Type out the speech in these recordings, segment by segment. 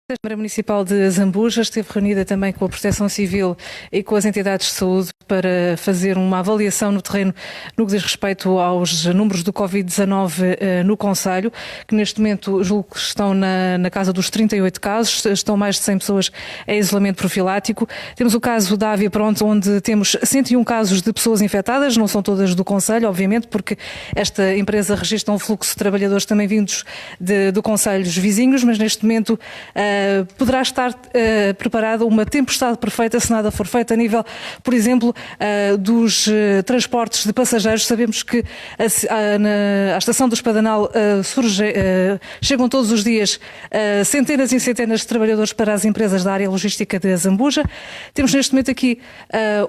A Câmara Municipal de Zambuja esteve reunida também com a Proteção Civil e com as entidades de saúde para fazer uma avaliação no terreno no que diz respeito aos números do Covid-19 no concelho, que neste momento julgo que estão na casa dos 38 casos, estão mais de 100 pessoas em isolamento profilático. Temos o caso da Ávia Pronto, onde temos 101 casos de pessoas infectadas, não são todas do concelho, obviamente, porque esta empresa registra um fluxo de trabalhadores também vindos do concelhos vizinhos, mas neste momento poderá estar preparada uma tempestade perfeita se nada for feito a nível, por exemplo, dos transportes de passageiros. Sabemos que à estação do Espadanal chegam todos os dias centenas e centenas de trabalhadores para as empresas da área logística de Zambuja. Temos neste momento aqui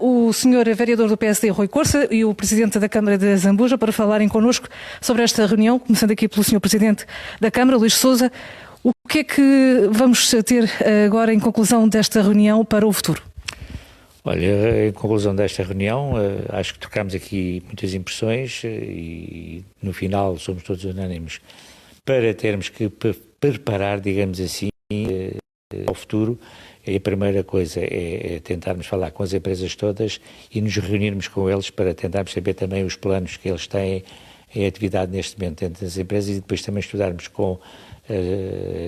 o senhor vereador do PSD, Rui Corça, e o presidente da Câmara de Zambuja para falarem connosco sobre esta reunião, começando aqui pelo senhor presidente da Câmara, Luís Sousa. O que é que vamos ter agora em conclusão desta reunião para o futuro? Olha, em conclusão desta reunião, acho que trocámos aqui muitas impressões e no final somos todos unânimes para termos que preparar, digamos assim, ao futuro. E a primeira coisa é tentarmos falar com as empresas todas e nos reunirmos com eles para tentarmos saber também os planos que eles têm em atividade neste momento dentro das empresas e depois também estudarmos com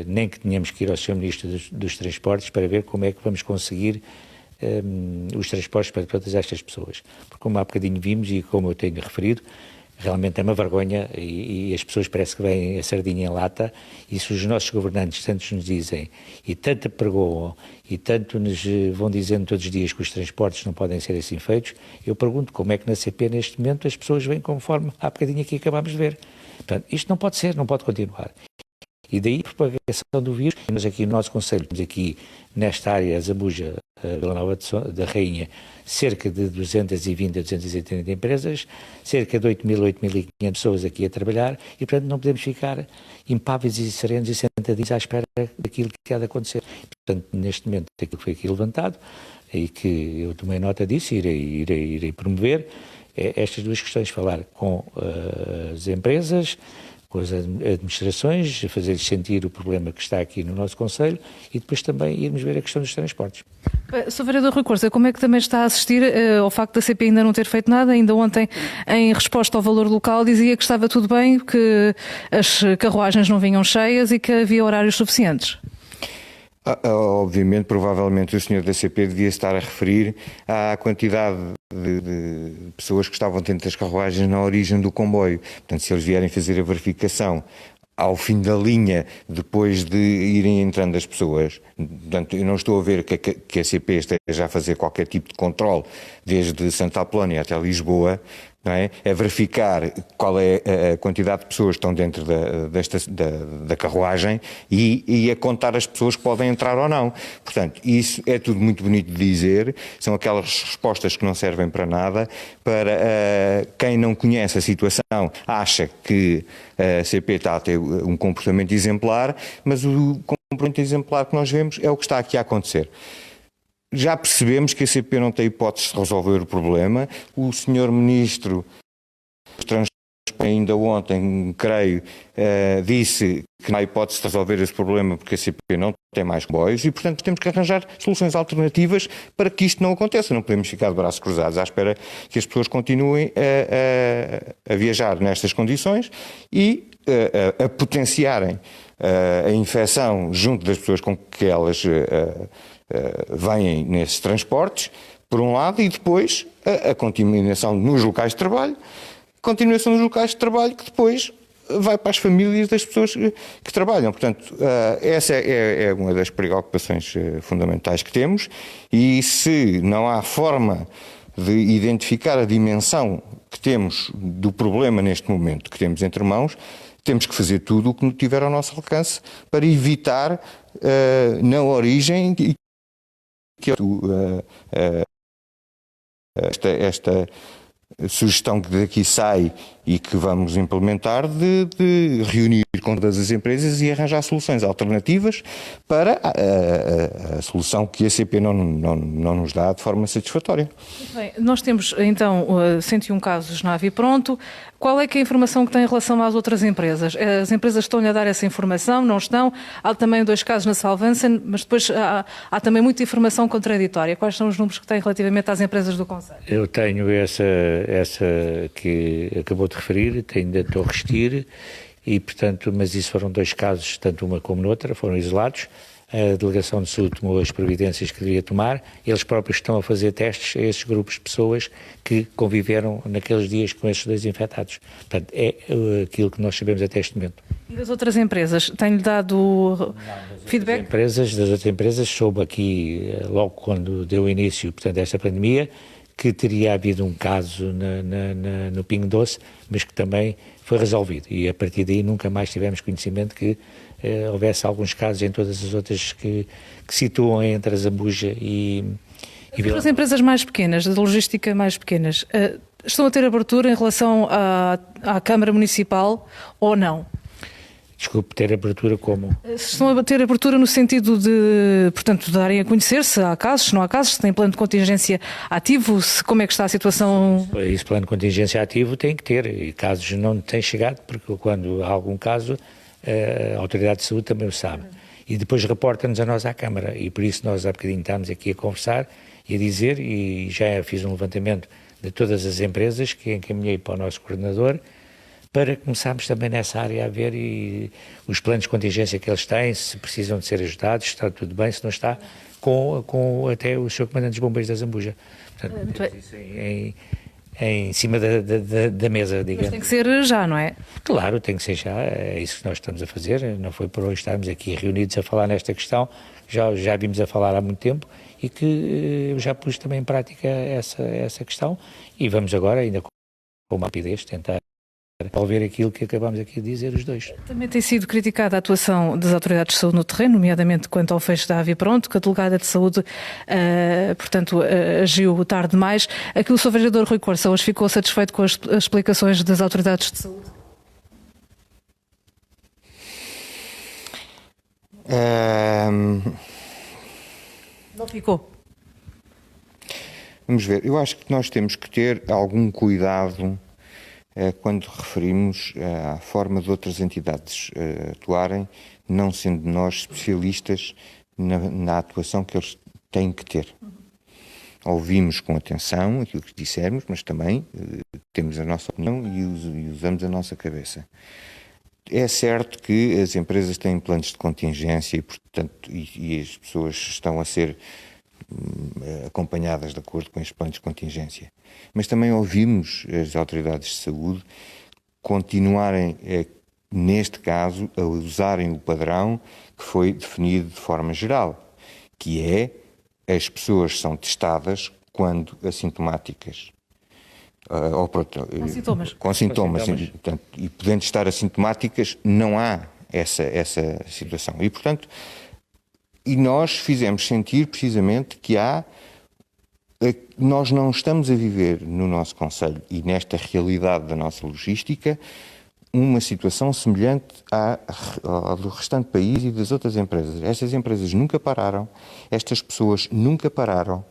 nem que tenhamos que ir ao Sr. Ministro dos Transportes para ver como é que vamos conseguir os transportes para todas estas pessoas. Porque como há bocadinho vimos e como eu tenho referido, realmente é uma vergonha e as pessoas parece que vêm a sardinha em lata e se os nossos governantes tanto nos dizem e tanto apregoam e tanto nos vão dizendo todos os dias que os transportes não podem ser assim feitos, eu pergunto como é que na CP neste momento as pessoas vêm conforme há bocadinho aqui acabámos de ver. Portanto, isto não pode ser, não pode continuar. E daí a propagação do vírus, nós aqui no nosso concelho, temos aqui nesta área, Zambuja, Vila Nova da Rainha, cerca de 220 a 230 empresas, cerca de 8.500 pessoas aqui a trabalhar e, portanto, não podemos ficar impávidos e serenos e sentadinhos à espera daquilo que há de acontecer. Portanto, neste momento, aquilo que foi aqui levantado e que eu tomei nota disso e irei promover, estas duas questões, falar com as empresas, com as administrações, fazer-lhes sentir o problema que está aqui no nosso concelho e depois também irmos ver a questão dos transportes. Sr. Vereador Rui Corça, como é que também está a assistir ao facto da CP ainda não ter feito nada? Ainda ontem, em resposta ao valor local, dizia que estava tudo bem, que as carruagens não vinham cheias e que havia horários suficientes. Obviamente, provavelmente o senhor da CP devia estar a referir à quantidade de pessoas que estavam dentro das carruagens na origem do comboio. Portanto, se eles vierem fazer a verificação ao fim da linha, depois de irem entrando as pessoas, portanto, eu não estou a ver que a CP esteja a fazer qualquer tipo de controle, desde Santa Apolónia até Lisboa, não é? É verificar qual é a quantidade de pessoas que estão dentro da carruagem e a contar as pessoas que podem entrar ou não. Portanto, isso é tudo muito bonito de dizer, são aquelas respostas que não servem para nada, para quem não conhece a situação, acha que a CP está a ter um comportamento exemplar, mas o comportamento exemplar que nós vemos é o que está aqui a acontecer. Já percebemos que a CP não tem hipótese de resolver o problema. O senhor Ministro dos Transportes, ainda ontem, creio, disse que não há hipótese de resolver esse problema porque a CP não tem mais comboios e, portanto, temos que arranjar soluções alternativas para que isto não aconteça. Não podemos ficar de braços cruzados à espera que as pessoas continuem a viajar nestas condições e a potenciarem a infecção junto das pessoas com que elas vêm nesses transportes, por um lado, e depois a continuação nos locais de trabalho, que depois vai para as famílias das pessoas que trabalham. Portanto, essa é uma das preocupações fundamentais que temos e se não há forma de identificar a dimensão que temos do problema neste momento que temos entre mãos, temos que fazer tudo o que tiver ao nosso alcance para evitar na origem que esta sugestão que daqui sai e que vamos implementar de reunir com todas as empresas e arranjar soluções alternativas para a solução que a CP não nos dá de forma satisfatória. Bem, nós temos então 101 casos na Ávia Pronto, Qual é que é a informação que tem em relação às outras empresas? As empresas estão-lhe a dar essa informação, não estão? Há também 2 casos na Salvansen, mas depois há também muita informação contraditória. Quais são os números que tem relativamente às empresas do Conselho? Eu tenho essa que acabou de referir, tenho da Torre Steyr, e, portanto, mas isso foram 2 casos, tanto uma como noutra, foram isolados. A Delegação de Saúde tomou as providências que devia tomar, eles próprios estão a fazer testes a esses grupos de pessoas que conviveram naqueles dias com esses 2 infectados. Portanto, é aquilo que nós sabemos até este momento. E das outras empresas? Tem-lhe dado feedback? Das outras empresas, soube aqui, logo quando deu início, portanto, esta pandemia, que teria havido um caso no Pingo Doce, mas que também foi resolvido. E a partir daí nunca mais tivemos conhecimento que houvesse alguns casos em todas as outras que situam entre a Zambuja e Vila. As empresas mais pequenas, de logística mais pequenas, estão a ter abertura em relação à Câmara Municipal ou não? Desculpe, ter abertura como? Estão a ter abertura no sentido de, portanto, darem a conhecer se há casos, se não há casos, se tem plano de contingência ativo, como é que está a situação? Esse plano de contingência ativo tem que ter, e casos não têm chegado, porque quando há algum caso, a Autoridade de Saúde também o sabe. E depois reporta-nos a nós à Câmara, e por isso nós há bocadinho estamos aqui a conversar e a dizer, e já fiz um levantamento de todas as empresas que encaminhei para o nosso coordenador, para começarmos também nessa área a ver e os planos de contingência que eles têm, se precisam de ser ajudados, se está tudo bem, se não está, com até o Sr. Comandante dos Bombeiros da Zambuja. Portanto, isso em cima da mesa, digamos. Mas tem que ser já, não é? Claro, tem que ser já, é isso que nós estamos a fazer, não foi por hoje estarmos aqui reunidos a falar nesta questão, já vimos a falar há muito tempo e que eu já pus também em prática essa questão e vamos agora, ainda com uma rapidez, tentar resolver aquilo que acabamos aqui de dizer os 2. Também tem sido criticada a atuação das autoridades de saúde no terreno, nomeadamente quanto ao fecho da Avipronto, que a delegada de saúde, portanto, agiu tarde demais. Aqui o Sr. Vereador Rui Corça hoje ficou satisfeito com as explicações das autoridades de saúde? Não ficou? Vamos ver, eu acho que nós temos que ter algum cuidado quando referimos à forma de outras entidades atuarem, não sendo nós especialistas na atuação que eles têm que ter. Ouvimos com atenção aquilo que dissermos, mas também temos a nossa opinião e usamos a nossa cabeça. É certo que as empresas têm planos de contingência e, portanto, e as pessoas estão a ser acompanhadas de acordo com estes planos de contingência. Mas também ouvimos as autoridades de saúde continuarem, neste caso, a usarem o padrão que foi definido de forma geral, que é as pessoas são testadas quando assintomáticas. Com sintomas. Portanto, e podendo estar assintomáticas, não há essa situação. E, portanto, nós fizemos sentir precisamente que nós não estamos a viver no nosso concelho e nesta realidade da nossa logística uma situação semelhante ao do restante país e das outras empresas. Estas empresas nunca pararam, estas pessoas nunca pararam,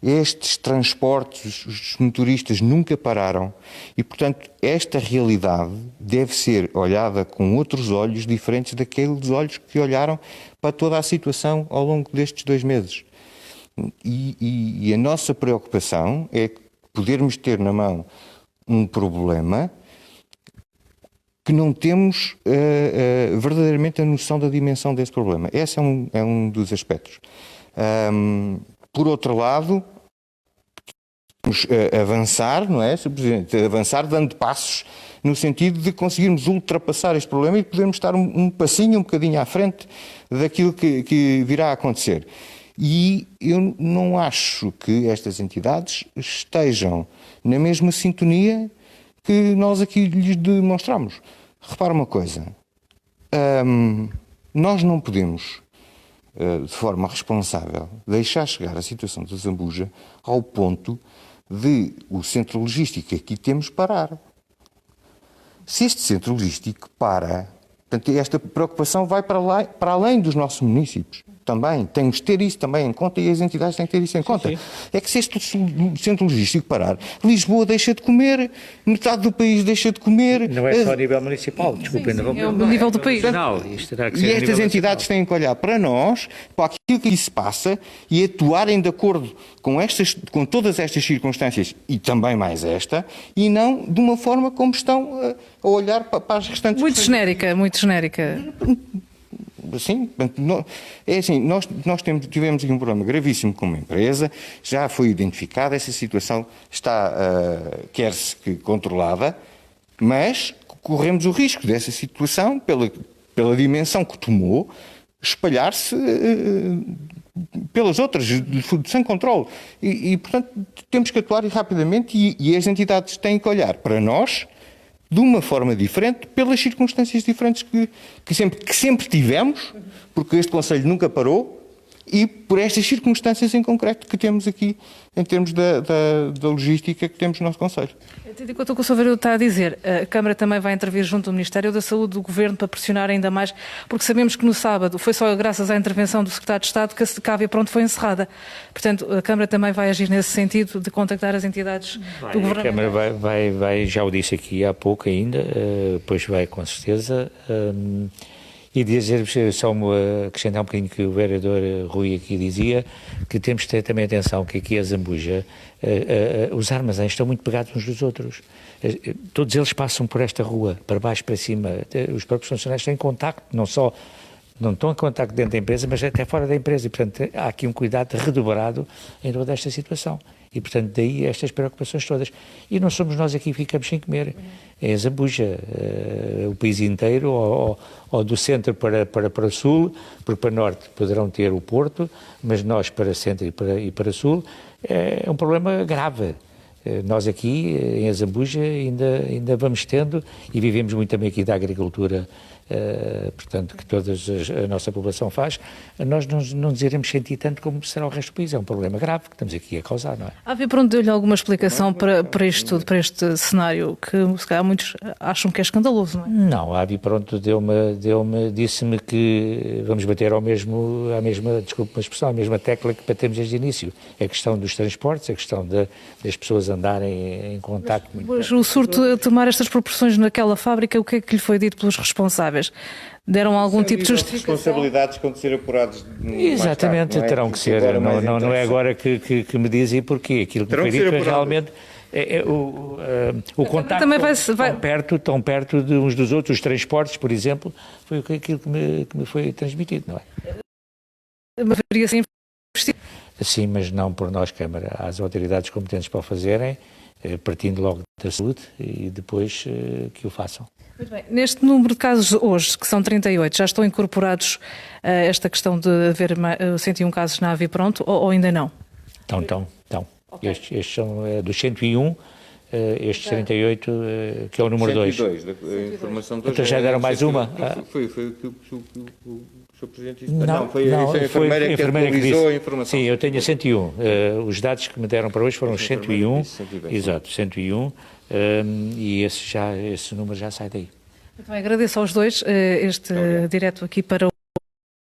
estes transportes, os motoristas nunca pararam e, portanto, esta realidade deve ser olhada com outros olhos diferentes daqueles olhos que olharam para toda a situação ao longo destes 2 meses. E a nossa preocupação é podermos ter na mão um problema que não temos verdadeiramente a noção da dimensão desse problema. Esse é um dos aspectos. Por outro lado, vamos avançar, não é, Sr. Presidente? Avançar dando passos no sentido de conseguirmos ultrapassar este problema e podermos estar um passinho, um bocadinho à frente daquilo que virá a acontecer. E eu não acho que estas entidades estejam na mesma sintonia que nós aqui lhes demonstramos. Repara uma coisa, nós não podemos, de forma responsável, deixar chegar a situação da Zambuja ao ponto de o centro logístico que aqui temos parar. Se este centro logístico para, Portanto, esta preocupação vai para além dos nossos municípios. Também, temos de ter isso também em conta e as entidades têm que ter isso em conta. Sim. É que se este centro logístico parar, Lisboa deixa de comer, metade do país deixa de comer. Não é só a nível municipal, desculpem. É o nível do país. E estas entidades têm que olhar para nós, para aquilo que se passa e atuarem de acordo com todas estas circunstâncias e também mais esta, e não de uma forma como estão a olhar para as restantes Muito genérica, muito genérica. Sim, é assim, nós tivemos aqui um problema gravíssimo com uma empresa, já foi identificada, essa situação está, quer-se que controlada, mas corremos o risco dessa situação, pela dimensão que tomou, espalhar-se pelas outras, sem controle. E, portanto, temos que atuar rapidamente e as entidades têm que olhar para nós, de uma forma diferente, pelas circunstâncias diferentes que sempre tivemos, porque este Conselho nunca parou, e por estas circunstâncias em concreto que temos aqui, em termos da logística que temos no nosso Conselho. Tendo em conta o que o Sr. Vereador está a dizer, a Câmara também vai intervir junto do Ministério da Saúde, do Governo, para pressionar ainda mais, porque sabemos que no sábado foi só graças à intervenção do Secretário de Estado que a AVE Pronto foi encerrada. Portanto, a Câmara também vai agir nesse sentido de contactar as entidades do Governo. A Câmara vai, já o disse aqui há pouco ainda, depois vai com certeza. E dizer-vos, só acrescentar um bocadinho que o vereador Rui aqui dizia, que temos de ter também atenção que aqui a Zambuja, os armazéns estão muito pegados uns dos outros. Todos eles passam por esta rua, para baixo, para cima. Os próprios funcionários têm contacto, não estão em contacto dentro da empresa, mas até fora da empresa. E, portanto, há aqui um cuidado redobrado em toda esta situação. E, portanto, daí estas preocupações todas. E não somos nós aqui que ficamos sem comer. É a Zambuja, o país inteiro, ou do centro para o sul, porque para norte poderão ter o Porto, mas nós para centro e para sul é um problema grave. Nós aqui, em Zambuja, ainda vamos tendo, e vivemos muito também aqui da agricultura, portanto, que toda a nossa população faz, nós não nos iremos sentir tanto como será o resto do país. É um problema grave que estamos aqui a causar, não é? A AVE Pronto deu-lhe alguma explicação para isto tudo, para este cenário, que se calhar muitos acham que é escandaloso, não é? Não, a AVE Pronto disse-me que vamos bater à mesma tecla que batemos desde o início. A questão dos transportes, a questão das pessoas andarem em contacto. Mas o surto a tomar estas proporções naquela fábrica, o que é que lhe foi dito pelos responsáveis? Deram algum tipo de justificação? Responsabilidades que vão ser apuradas. Exatamente, tarde, terão que ser. Não é agora que me dizem porquê. Aquilo que foi dito é realmente o contacto tão perto de uns dos outros. Os transportes, por exemplo, foi aquilo que me foi transmitido, não é? Mas haveria sim investido. Sim, mas não por nós, Câmara. Há as autoridades competentes para o fazerem, partindo logo da saúde e depois que o façam. Muito bem. Neste número de casos hoje, que são 38, já estão incorporados esta questão de haver 101 casos na AVE Pronto ou ainda não? Estão. Okay. Estes são dos 101, estes 38, que é o número 2. 102, a informação de hoje. Então já deram mais uma? Foi o que o Sr. Presidente disse. Não, foi a enfermeira que atualizou a informação. Sim, eu tenho 101. Os dados que me deram para hoje foram 101. Exato, 101. E esse número já sai daí. Muito bem, agradeço aos dois este direto aqui para